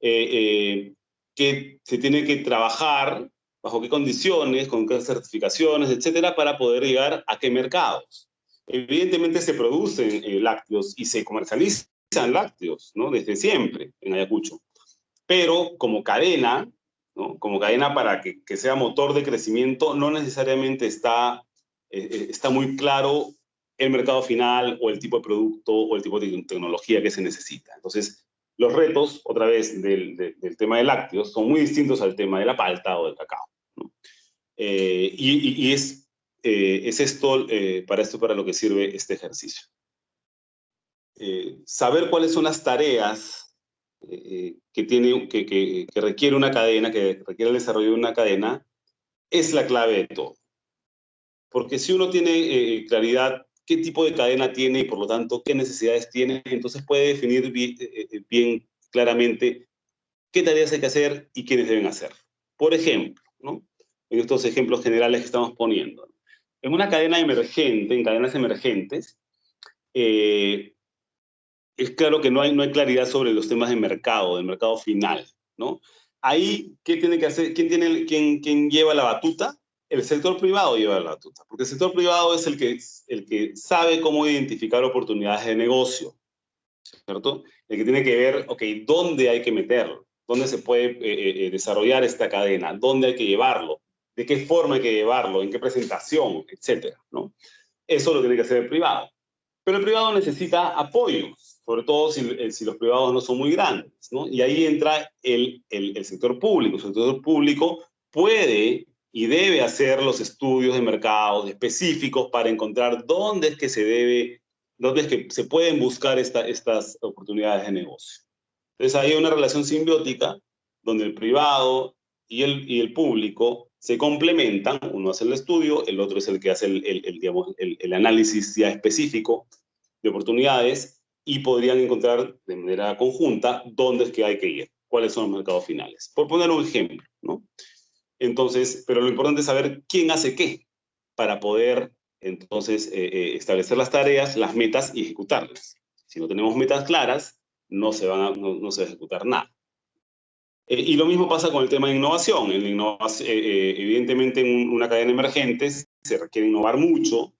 Que se tiene que trabajar, bajo qué condiciones, con qué certificaciones, etcétera, para poder llegar a qué mercados. Evidentemente se producen lácteos y se comercializan lácteos, ¿no? Desde siempre en Ayacucho. Pero como cadena, ¿no? Como cadena para que sea motor de crecimiento, no necesariamente está muy claro el mercado final o el tipo de producto o el tipo de tecnología que se necesita. Entonces, los retos, otra vez, del tema de lácteos son muy distintos al tema de la palta o del cacao, ¿no? Y es esto, para lo que sirve este ejercicio. Saber cuáles son las tareas que requiere una cadena, que requiere el desarrollo de una cadena, es la clave de todo. Porque si uno tiene claridad qué tipo de cadena tiene y por lo tanto qué necesidades tiene, entonces puede definir bien claramente qué tareas hay que hacer y quiénes deben hacer. Por ejemplo, ¿no? En estos ejemplos generales que estamos poniendo. En una cadena emergente, en cadenas emergentes, es claro que no hay claridad sobre los temas de mercado, del mercado final, ¿no? Ahí, ¿qué tiene que hacer? ¿Quién lleva la batuta? El sector privado lleva la batuta, porque el sector privado es el que sabe cómo identificar oportunidades de negocio, ¿cierto? El que tiene que ver, ok, ¿dónde hay que meterlo? ¿Dónde se puede desarrollar esta cadena? ¿Dónde hay que llevarlo? ¿De qué forma hay que llevarlo? ¿En qué presentación? Etcétera, ¿no? Eso lo tiene que hacer el privado. Pero el privado necesita apoyo, sobre todo si los privados no son muy grandes, ¿no? Y ahí entra el sector público. El sector público puede y debe hacer los estudios de mercados específicos para encontrar dónde es que se pueden buscar estas oportunidades de negocio. Entonces hay una relación simbiótica donde el privado y el público se complementan, uno hace el estudio, el otro es el que hace digamos, el análisis ya específico de oportunidades y podrían encontrar de manera conjunta dónde es que hay que ir, cuáles son los mercados finales. Por poner un ejemplo, ¿no? Entonces, pero lo importante es saber quién hace qué para poder entonces establecer las tareas, las metas y ejecutarlas. Si no tenemos metas claras, no se va a ejecutar nada. Y lo mismo pasa con el tema de innovación. Evidentemente, en una cadena emergente se requiere innovar mucho,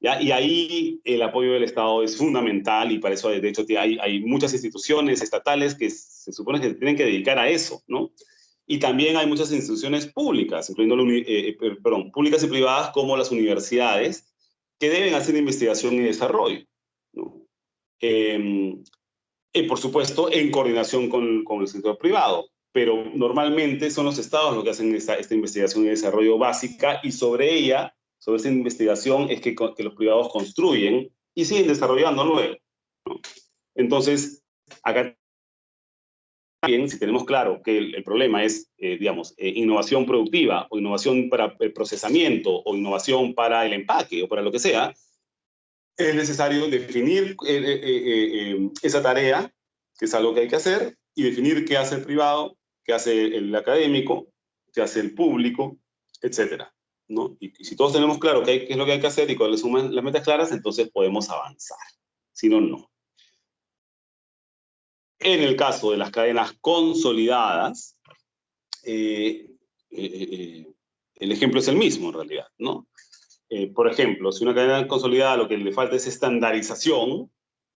¿ya? Y ahí el apoyo del Estado es fundamental y para eso, de hecho, hay muchas instituciones estatales que se supone que se tienen que dedicar a eso, ¿no? Y también hay muchas instituciones públicas, incluyendo públicas y privadas como las universidades, que deben hacer investigación y desarrollo, ¿no? Eh, y por supuesto, en coordinación con el sector privado. Pero normalmente son los estados los que hacen esta investigación y desarrollo básica y sobre ella, sobre esa investigación, es que los privados construyen y siguen desarrollando luego, ¿no? Entonces, acá también, si tenemos claro que el problema es, digamos, innovación productiva o innovación para el procesamiento o innovación para el empaque o para lo que sea, es necesario definir esa tarea, que es algo que hay que hacer, y definir qué hace el privado, qué hace el académico, qué hace el público, etcétera, ¿no? Y si todos tenemos claro qué es lo que hay que hacer y cuáles son las metas claras, entonces podemos avanzar. Si no, no. En el caso de las cadenas consolidadas, el ejemplo es el mismo en realidad, ¿no? Por ejemplo, si una cadena consolidada lo que le falta es estandarización,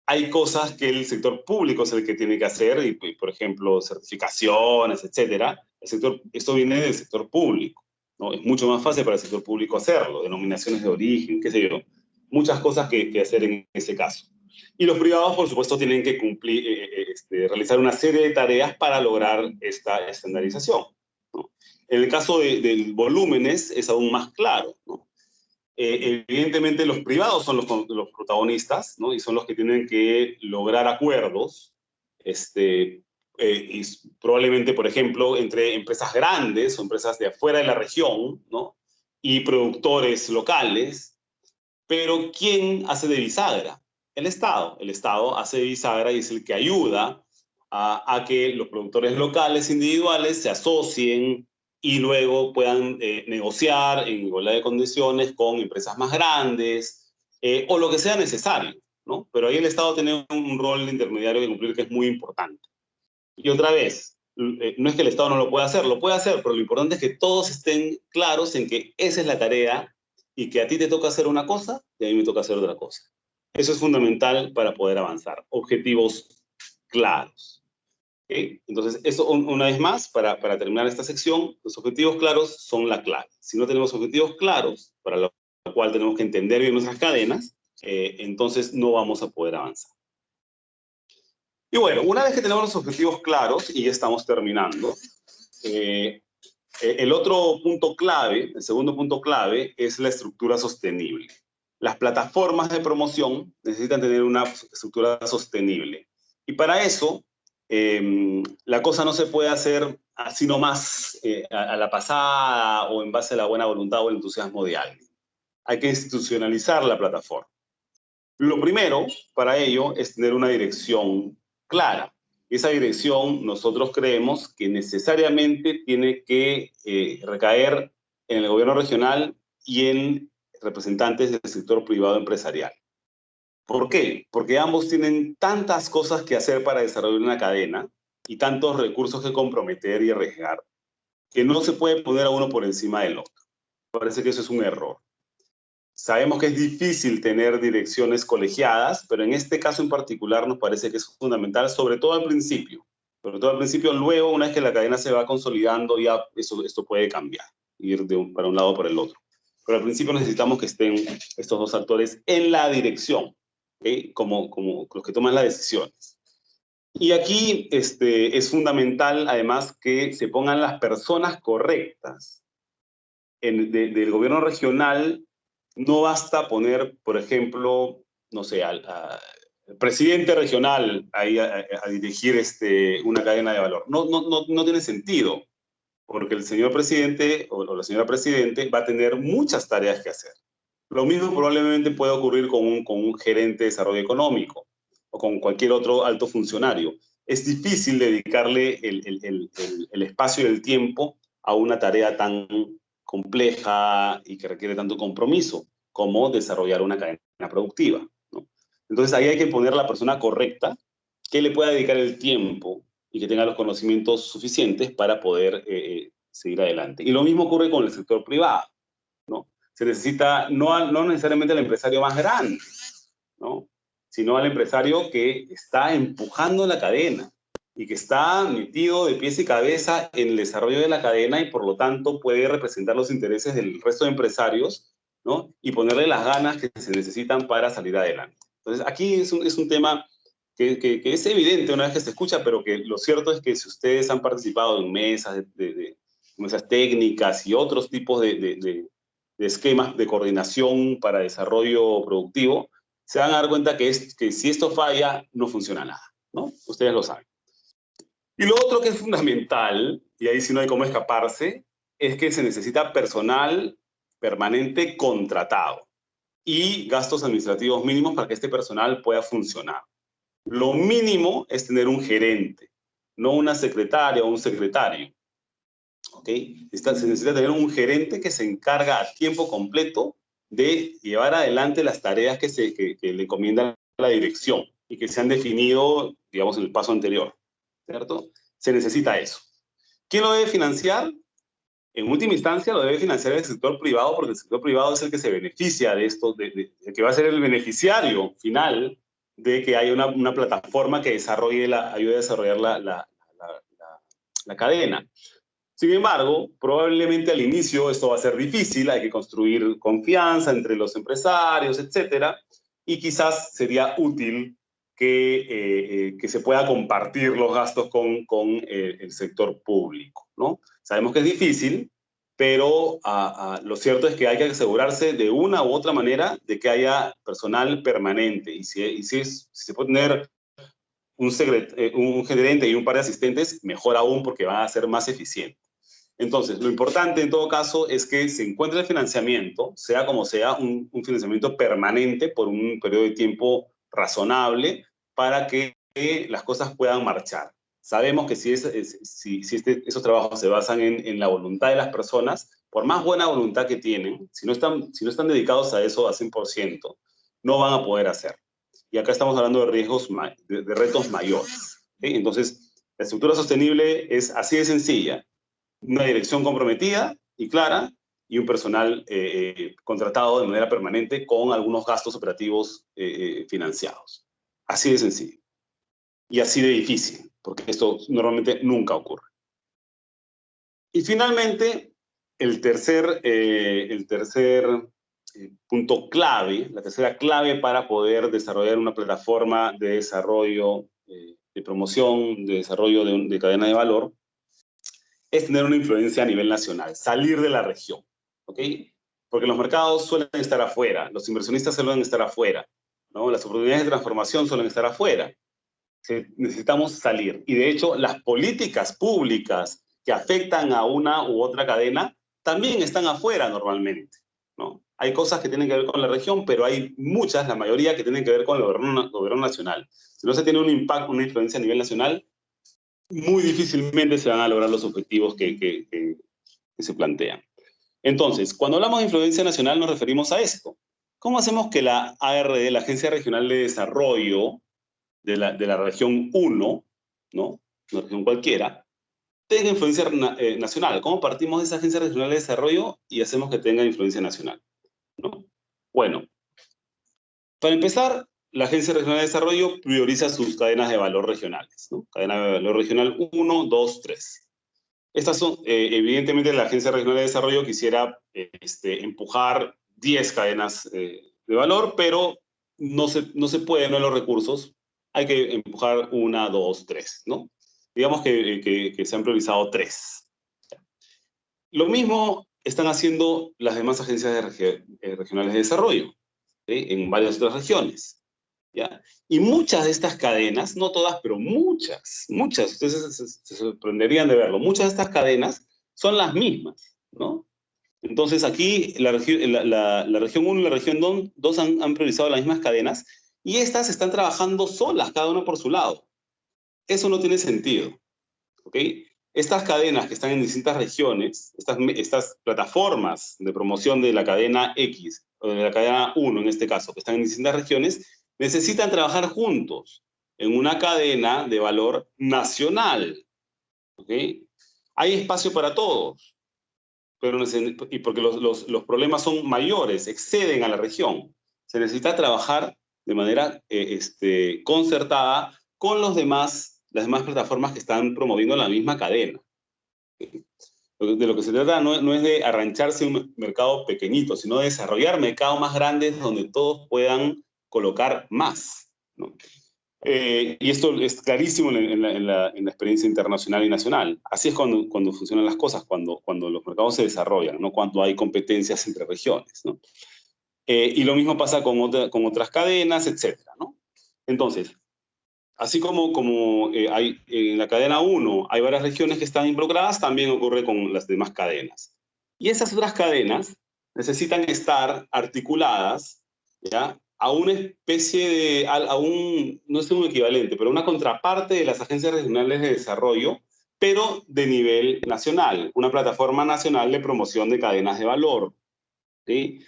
hay cosas que el sector público es el que tiene que hacer, y por ejemplo, certificaciones, etcétera. Esto viene del sector público, ¿no? Es mucho más fácil para el sector público hacerlo, denominaciones de origen, qué sé yo. Muchas cosas que hacer en ese caso. Y los privados, por supuesto, tienen que cumplir, realizar una serie de tareas para lograr esta estandarización, ¿no? En el caso de volúmenes es aún más claro, ¿no? Evidentemente los privados son los protagonistas, ¿no? Y son los que tienen que lograr acuerdos, y probablemente, por ejemplo, entre empresas grandes o empresas de afuera de la región, ¿no? Y productores locales, pero ¿quién hace de bisagra? El Estado. El Estado hace de bisagra y es el que ayuda a que los productores locales individuales se asocien y luego puedan negociar en igualdad de condiciones con empresas más grandes, o lo que sea necesario, ¿no? Pero ahí el Estado tiene un rol intermediario que cumplir que es muy importante. Y otra vez, no es que el Estado no lo pueda hacer, lo puede hacer, pero lo importante es que todos estén claros en que esa es la tarea y que a ti te toca hacer una cosa y a mí me toca hacer otra cosa. Eso es fundamental para poder avanzar. Objetivos claros. ¿Okay? Entonces, eso una vez más, para terminar esta sección, los objetivos claros son la clave. Si no tenemos objetivos claros, para lo cual tenemos que entender bien nuestras cadenas, entonces no vamos a poder avanzar. Y bueno, una vez que tenemos los objetivos claros, y ya estamos terminando, el otro punto clave, el segundo punto clave, es la estructura sostenible. Las plataformas de promoción necesitan tener una estructura sostenible. Y para eso, la cosa no se puede hacer así nomás a la pasada o en base a la buena voluntad o el entusiasmo de alguien. Hay que institucionalizar la plataforma. Lo primero para ello es tener una dirección clara. Esa dirección nosotros creemos que necesariamente tiene que recaer en el gobierno regional y en representantes del sector privado empresarial. ¿Por qué? Porque ambos tienen tantas cosas que hacer para desarrollar una cadena y tantos recursos que comprometer y arriesgar, que no se puede poner a uno por encima del otro. Parece que eso es un error. Sabemos que es difícil tener direcciones colegiadas, pero en este caso en particular nos parece que es fundamental, sobre todo al principio. Sobre todo al principio, luego, una vez que la cadena se va consolidando, ya esto puede cambiar, ir para un lado o para el otro. Pero al principio necesitamos que estén estos dos actores en la dirección, ¿okay? como los que toman las decisiones. Y aquí es fundamental, además, que se pongan las personas correctas. Del gobierno regional no basta poner, por ejemplo, no sé, al presidente regional ahí a dirigir una cadena de valor. No tiene sentido, porque el señor presidente o la señora presidente va a tener muchas tareas que hacer. Lo mismo probablemente puede ocurrir con un gerente de desarrollo económico o con cualquier otro alto funcionario. Es difícil dedicarle el espacio y el tiempo a una tarea tan compleja y que requiere tanto compromiso como desarrollar una cadena productiva, ¿no? Entonces ahí hay que poner la persona correcta que le pueda dedicar el tiempo y que tenga los conocimientos suficientes para poder seguir adelante. Y lo mismo ocurre con el sector privado, ¿no? Se necesita no necesariamente el empresario más grande, ¿no? Sino al empresario que está empujando la cadena y que está metido de pies y cabeza en el desarrollo de la cadena y por lo tanto puede representar los intereses del resto de empresarios, ¿no? Y ponerle las ganas que se necesitan para salir adelante. Entonces, aquí es un tema que es evidente una vez que se escucha, pero que lo cierto es que si ustedes han participado en mesas, mesas técnicas y otros tipos de esquemas de coordinación para desarrollo productivo, se van a dar cuenta que si esto falla, no funciona nada, ¿no? Ustedes lo saben. Y lo otro que es fundamental, y ahí sí no hay cómo escaparse, es que se necesita personal permanente contratado y gastos administrativos mínimos para que este personal pueda funcionar. Lo mínimo es tener un gerente, no una secretaria o un secretario. ¿Okay? Se necesita tener un gerente que se encarga a tiempo completo de llevar adelante las tareas que le encomienda la dirección y que se han definido digamos, en el paso anterior, ¿cierto? Se necesita eso. ¿Quién lo debe financiar? En última instancia lo debe financiar el sector privado, porque el sector privado es el que se beneficia de esto, el que va a ser el beneficiario final de que haya una plataforma que ayude a desarrollar la cadena. Sin embargo, probablemente al inicio esto va a ser difícil, hay que construir confianza entre los empresarios, etcétera, y quizás sería útil que se pueda compartir los gastos con el sector público, ¿no? Sabemos que es difícil, pero lo cierto es que hay que asegurarse de una u otra manera de que haya personal permanente, y si se puede tener un gerente y un par de asistentes, mejor aún, porque van a ser más eficientes. Entonces, lo importante en todo caso es que se encuentre el financiamiento, sea como sea, un financiamiento permanente por un periodo de tiempo razonable para que las cosas puedan marchar. Sabemos que si esos trabajos se basan en la voluntad de las personas, por más buena voluntad que tienen, si no están dedicados a eso a 100%, no van a poder hacer. Y acá estamos hablando de riesgos, de retos mayores. ¿Sí? Entonces, la estructura sostenible es así de sencilla: una dirección comprometida y clara y un personal contratado de manera permanente con algunos gastos operativos financiados. Así de sencillo. Y así de difícil, porque esto normalmente nunca ocurre. Y finalmente, el tercer punto clave, la tercera clave para poder desarrollar una plataforma de desarrollo, de promoción, de desarrollo de cadena de valor, es tener una influencia a nivel nacional, salir de la región, ¿ok? Porque los mercados suelen estar afuera, los inversionistas suelen estar afuera, ¿no? Las oportunidades de transformación suelen estar afuera. Necesitamos salir. Y de hecho, las políticas públicas que afectan a una u otra cadena también están afuera normalmente, ¿no? Hay cosas que tienen que ver con la región, pero hay muchas, la mayoría, que tienen que ver con el gobierno nacional. Si no se tiene un impacto, una influencia a nivel nacional, muy difícilmente se van a lograr los objetivos que se plantean. Entonces, cuando hablamos de influencia nacional nos referimos a esto. ¿Cómo hacemos que la ARD, la Agencia Regional de Desarrollo de la región 1, ¿no? Una región cualquiera, tenga influencia nacional? ¿Cómo partimos de esa Agencia Regional de Desarrollo y hacemos que tenga influencia nacional, ¿no? Bueno, para empezar, la Agencia Regional de Desarrollo prioriza sus cadenas de valor regionales, ¿no? Cadena de valor regional 1, 2, 3. Estas son, evidentemente, la Agencia Regional de Desarrollo quisiera empujar 10 cadenas de valor, pero no se puede, no hay los recursos. Hay que empujar 1, 2, 3, ¿no? Digamos que se han priorizado 3. Lo mismo están haciendo las demás agencias regionales de desarrollo, ¿sí? En varias otras regiones, ¿ya? Y muchas de estas cadenas, no todas, pero muchas, ustedes se sorprenderían de verlo, muchas de estas cadenas son las mismas, ¿no? Entonces aquí la región 1 y la región 2 han priorizado las mismas cadenas y estas están trabajando solas, cada una por su lado. Eso no tiene sentido, ¿ok? Estas cadenas que están en distintas regiones, estas plataformas de promoción de la cadena X, o de la cadena 1 en este caso, que están en distintas regiones, necesitan trabajar juntos en una cadena de valor nacional, ¿ok? Hay espacio para todos, y porque los problemas son mayores, exceden a la región. Se necesita trabajar de manera concertada con las demás plataformas que están promoviendo la misma cadena. De lo que se trata no es de arrancharse un mercado pequeñito, sino de desarrollar mercados más grandes donde todos puedan colocar más, ¿no? Y esto es clarísimo en la experiencia internacional y nacional. Así es cuando funcionan las cosas, cuando los mercados se desarrollan, no cuando hay competencias entre regiones, ¿no? Y lo mismo pasa con otras cadenas, etcétera, ¿no? Entonces, así como hay en la cadena 1 hay varias regiones que están involucradas, también ocurre con las demás cadenas. Y esas otras cadenas necesitan estar articuladas, ¿ya?, a una especie de, no es un equivalente, pero una contraparte de las agencias regionales de desarrollo, pero de nivel nacional, una plataforma nacional de promoción de cadenas de valor, ¿sí?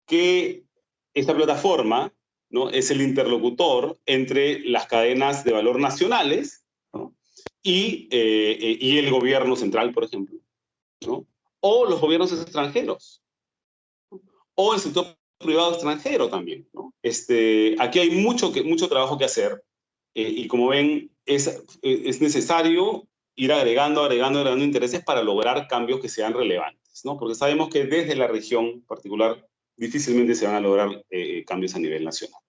Que esta plataforma ¿no? Es el interlocutor entre las cadenas de valor nacionales, ¿no? y el gobierno central, por ejemplo, ¿no? O los gobiernos extranjeros, o el sector privado extranjero también, ¿no? Aquí hay mucho trabajo que hacer, y como ven, es necesario ir agregando intereses para lograr cambios que sean relevantes, ¿no? Porque sabemos que desde la región particular difícilmente se van a lograr cambios a nivel nacional.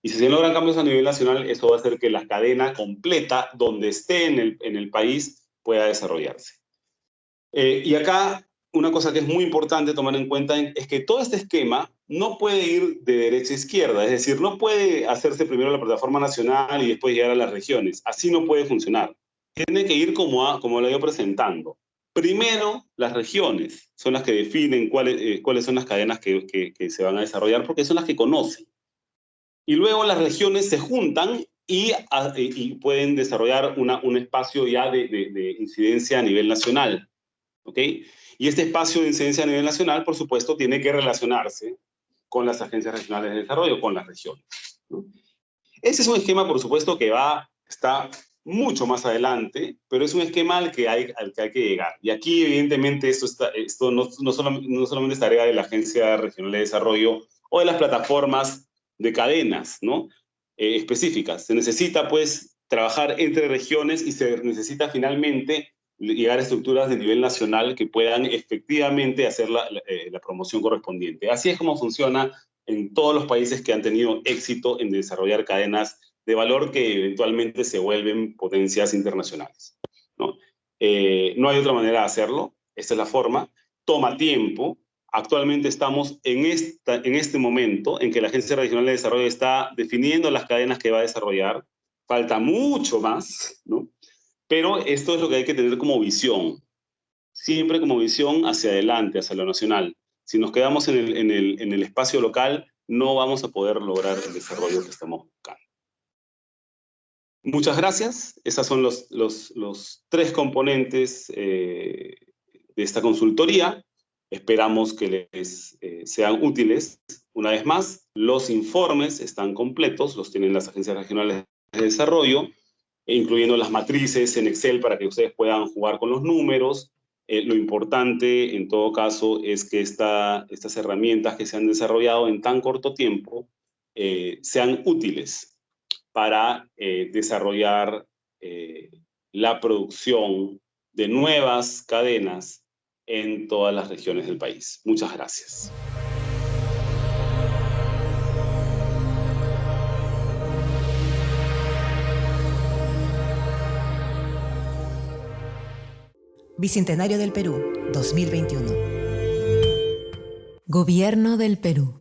Y si se logran cambios a nivel nacional, eso va a hacer que la cadena completa, donde esté en el país, pueda desarrollarse. Y acá una cosa que es muy importante tomar en cuenta es que todo este esquema no puede ir de derecha a izquierda, es decir, no puede hacerse primero la plataforma nacional y después llegar a las regiones. Así no puede funcionar. Tiene que ir como lo he ido presentando. Primero, las regiones son las que definen cuáles son las cadenas que se van a desarrollar, porque son las que conocen. Y luego las regiones se juntan y pueden desarrollar un espacio ya de incidencia a nivel nacional. ¿Ok? Y este espacio de incidencia a nivel nacional, por supuesto, tiene que relacionarse con las agencias regionales de desarrollo, con las regiones, ¿no? Ese es un esquema, por supuesto, está mucho más adelante, pero es un esquema al que hay que llegar. Y aquí, evidentemente, esto no solamente es tarea de la Agencia Regional de Desarrollo o de las plataformas de cadenas, ¿no? Específicas. Se necesita, pues, trabajar entre regiones y se necesita finalmente llegar a estructuras de nivel nacional que puedan efectivamente hacer la promoción correspondiente. Así es como funciona en todos los países que han tenido éxito en desarrollar cadenas de valor que eventualmente se vuelven potencias internacionales, ¿no? No hay otra manera de hacerlo, esta es la forma, toma tiempo. Actualmente estamos en este momento en que la Agencia Regional de Desarrollo está definiendo las cadenas que va a desarrollar, falta mucho más, ¿no? Pero esto es lo que hay que tener como visión, siempre como visión hacia adelante, hacia lo nacional. Si nos quedamos en el espacio local, no vamos a poder lograr el desarrollo que estamos buscando. Muchas gracias. Esos son los tres componentes de esta consultoría. Esperamos que les sean útiles. Una vez más, los informes están completos, los tienen las agencias regionales de desarrollo, incluyendo las matrices en Excel para que ustedes puedan jugar con los números. Lo importante, en todo caso, es que estas herramientas que se han desarrollado en tan corto tiempo sean útiles para desarrollar la producción de nuevas cadenas en todas las regiones del país. Muchas gracias. Bicentenario del Perú, 2021. Gobierno del Perú.